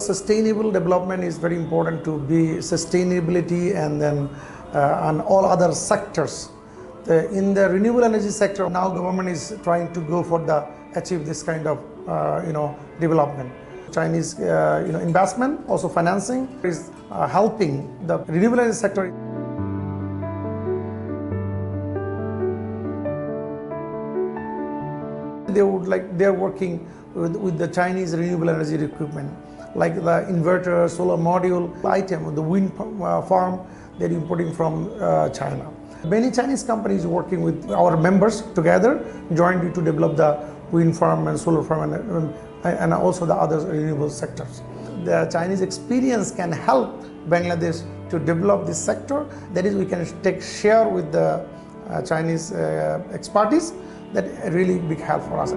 Sustainable development is very important to be sustainability and then on all other sectors. In the renewable energy sector, now government is trying to go for the achieve this kind of development. Chinese investment, also financing is helping the renewable energy sector. They are working with the Chinese renewable energy equipment, like the inverter, solar module item, the wind farm they're importing from China. Many Chinese companies working with our members together jointly to develop the wind farm and solar farm and also the other renewable sectors. The Chinese experience can help Bangladesh to develop this sector. That is, we can take share with the Chinese expertise. That really big help for us.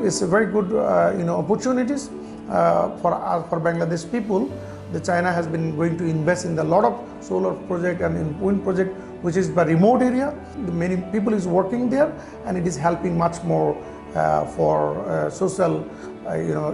It's a very good opportunities for Bangladesh people. The China has been going to invest in a lot of solar project and in wind project, which is by remote area. Many people is working there, and it is helping much more for social,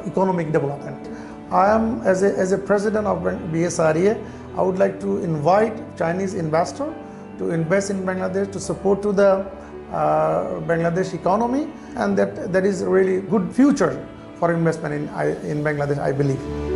economic development. I am as a president of BSREA. I would like to invite Chinese investor to invest in Bangladesh, to support to the Bangladesh economy, and that is really good future for investment in Bangladesh, I believe.